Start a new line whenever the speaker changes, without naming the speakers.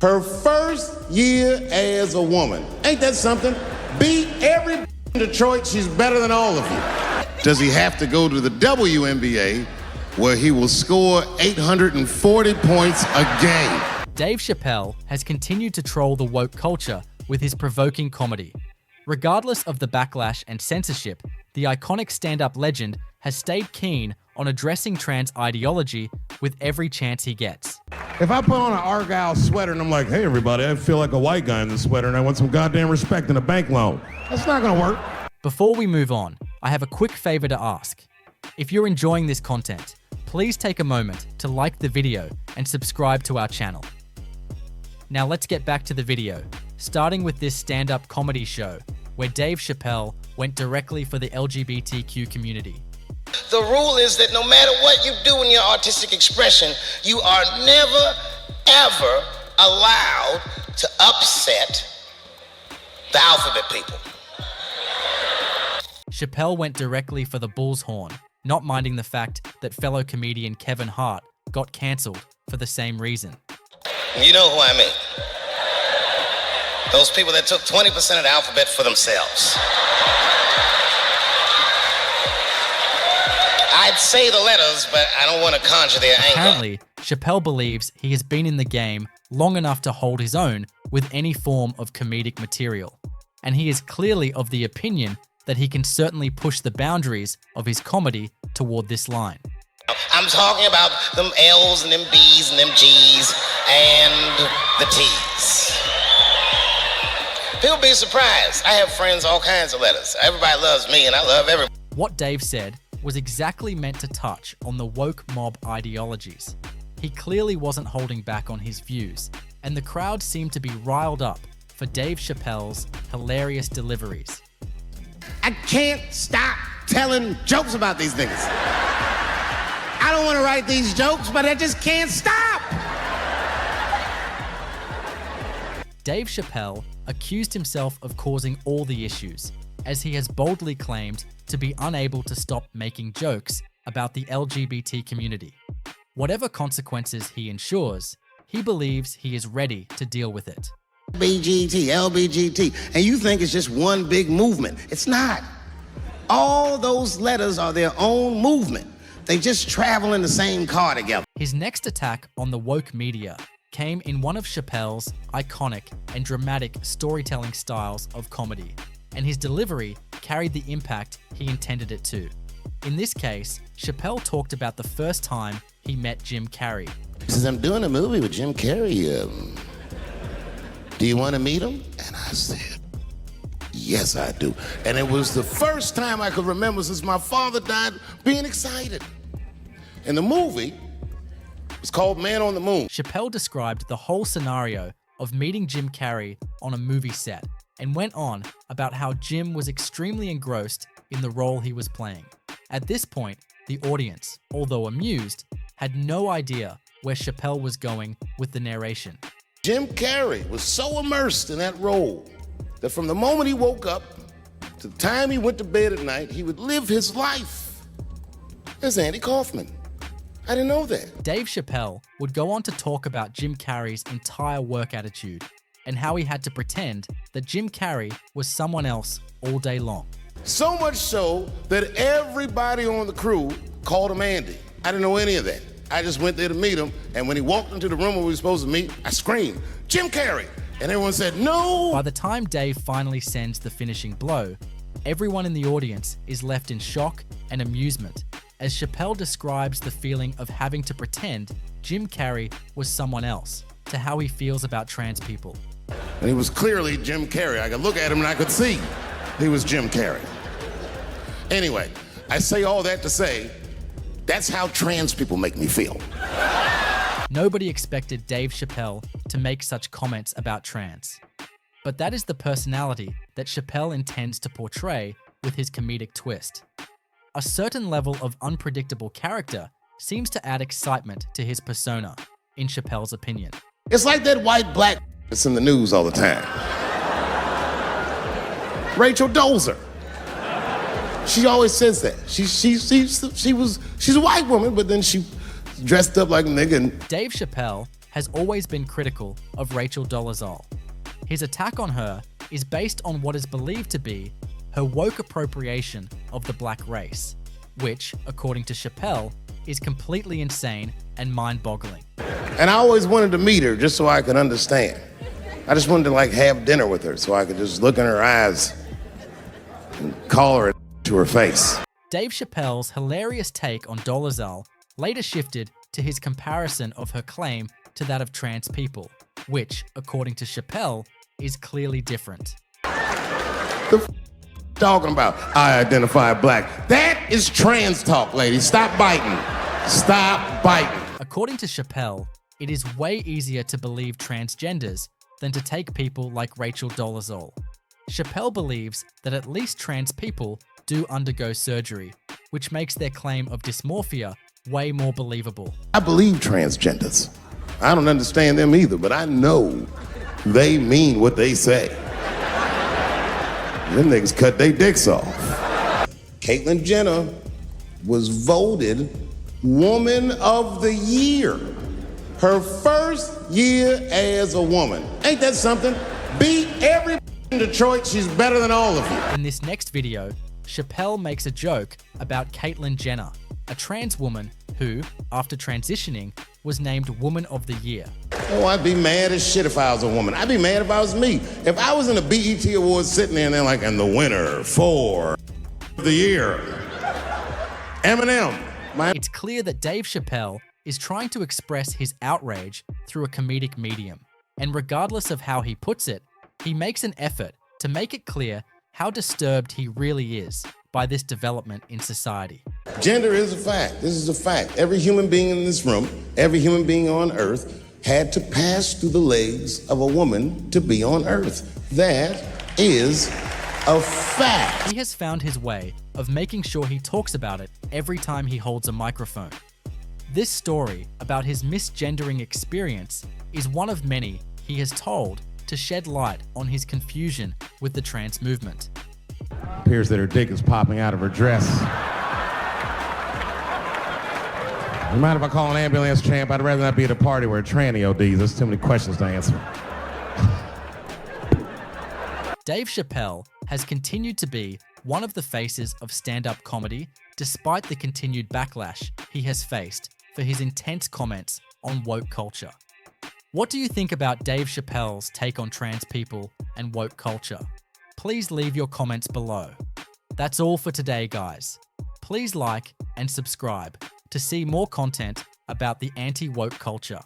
Her first year as a woman. Ain't that something? Beat every in Detroit, she's better than all of you. Does he have to go to the WNBA where he will score 840 points a game?
Dave Chappelle has continued to troll the woke culture with his provoking comedy. Regardless of the backlash and censorship, the iconic stand-up legend has stayed keen on addressing trans ideology with every chance he gets.
If I put on an Argyle sweater and I'm like, hey everybody, I feel like a white guy in this sweater and I want some goddamn respect and a bank loan, that's not gonna work.
Before we move on, I have a quick favor to ask. If you're enjoying this content, please take a moment to like the video and subscribe to our channel. Now let's get back to the video, starting with this stand-up comedy show where Dave Chappelle went directly for the LGBTQ community.
The rule is that no matter what you do in your artistic expression, you are never, ever allowed to upset the alphabet people.
Chappelle went directly for the bull's horn, not minding the fact that fellow comedian Kevin Hart got cancelled for the same reason.
You know who I mean. Those people that took 20% of the alphabet for themselves. I'd say the letters, but I don't want to conjure their anger.
Apparently, Chappelle believes he has been in the game long enough to hold his own with any form of comedic material. And he is clearly of the opinion that he can certainly push the boundaries of his comedy toward this line.
I'm talking about them L's and them B's and them G's and the T's. People be surprised. I have friends, all kinds of letters. Everybody loves me and I love everybody.
What Dave said was exactly meant to touch on the woke mob ideologies. He clearly wasn't holding back on his views, and the crowd seemed to be riled up for Dave Chappelle's hilarious deliveries.
I can't stop telling jokes about these niggas. I don't want to write these jokes, but I just can't stop.
Dave Chappelle accused himself of causing all the issues, as he has boldly claimed to be unable to stop making jokes about the LGBT community. Whatever consequences he ensures, he believes he is ready to deal with it.
BGT, LBGT, and you think it's just one big movement. It's not. All those letters are their own movement. They just travel in the same car together.
His next attack on the woke media came in one of Chappelle's iconic and dramatic storytelling styles of comedy, and his delivery carried the impact he intended it to. In this case, Chappelle talked about the first time he met Jim Carrey.
He says, I'm doing a movie with Jim Carrey. Do you want to meet him? And I said, yes, I do. And it was the first time I could remember since my father died being excited. And the movie was called Man on the Moon.
Chappelle described the whole scenario of meeting Jim Carrey on a movie set and went on about how Jim was extremely engrossed in the role he was playing. At this point, the audience, although amused, had no idea where Chappelle was going with the narration.
Jim Carrey was so immersed in that role that from the moment he woke up to the time he went to bed at night, he would live his life as Andy Kaufman. I didn't know that.
Dave Chappelle would go on to talk about Jim Carrey's entire work attitude and how he had to pretend that Jim Carrey was someone else all day long.
So much so that everybody on the crew called him Andy. I didn't know any of that. I just went there to meet him, and when he walked into the room where we were supposed to meet, I screamed, Jim Carrey! And everyone said, no!
By the time Dave finally sends the finishing blow, everyone in the audience is left in shock and amusement as Chappelle describes the feeling of having to pretend Jim Carrey was someone else to how he feels about trans people.
And he was clearly Jim Carrey. I could look at him and I could see he was Jim Carrey. Anyway, I say all that to say, that's how trans people make me feel.
Nobody expected Dave Chappelle to make such comments about trans. But that is the personality that Chappelle intends to portray with his comedic twist. A certain level of unpredictable character seems to add excitement to his persona, in Chappelle's opinion.
It's like that white black that's in the news all the time. Rachel Dolezal. She always says that. She's a white woman, but then she dressed up like a nigga.
Dave Chappelle has always been critical of Rachel Dolezal. His attack on her is based on what is believed to be her woke appropriation of the black race, which, according to Chappelle, is completely insane and mind-boggling.
And I always wanted to meet her just so I could understand. I just wanted to have dinner with her so I could just look in her eyes and call her to her face.
Dave Chappelle's hilarious take on Dolezal later shifted to his comparison of her claim to that of trans people, which, according to Chappelle, is clearly different.
Talking about, I identify black. That is trans talk, ladies. Stop biting. Stop biting.
According to Chappelle, it is way easier to believe transgenders than to take people like Rachel Dolezal. Chappelle believes that at least trans people do undergo surgery, which makes their claim of dysmorphia way more believable.
I believe transgenders. I don't understand them either, but I know they mean what they say. Them niggas cut their dicks off. Caitlyn Jenner was voted Woman of the Year. Her first year as a woman. Ain't that something? Beat every in Detroit, she's better than all of you.
In this next video, Chappelle makes a joke about Caitlyn Jenner, a trans woman who, after transitioning, was named Woman of the Year.
Oh, I'd be mad as shit if I was a woman. I'd be mad if I was me. If I was in a BET Awards sitting there and they're like, and the winner for the year, Eminem.
It's clear that Dave Chappelle is trying to express his outrage through a comedic medium. And regardless of how he puts it, he makes an effort to make it clear how disturbed he really is by this development in society.
Gender is a fact. This is a fact. Every human being in this room, every human being on earth had to pass through the legs of a woman to be on earth. That is a fact.
He has found his way of making sure he talks about it every time he holds a microphone. This story about his misgendering experience is one of many he has told to shed light on his confusion with the trans movement.
Appears that her dick is popping out of her dress. You mind if I call an ambulance, champ? I'd rather not be at a party where a tranny ODs. There's too many questions to answer.
Dave Chappelle has continued to be one of the faces of stand-up comedy despite the continued backlash he has faced for his intense comments on woke culture. What do you think about Dave Chappelle's take on trans people and woke culture? Please leave your comments below. That's all for today, guys. Please like and subscribe to see more content about the anti-woke culture.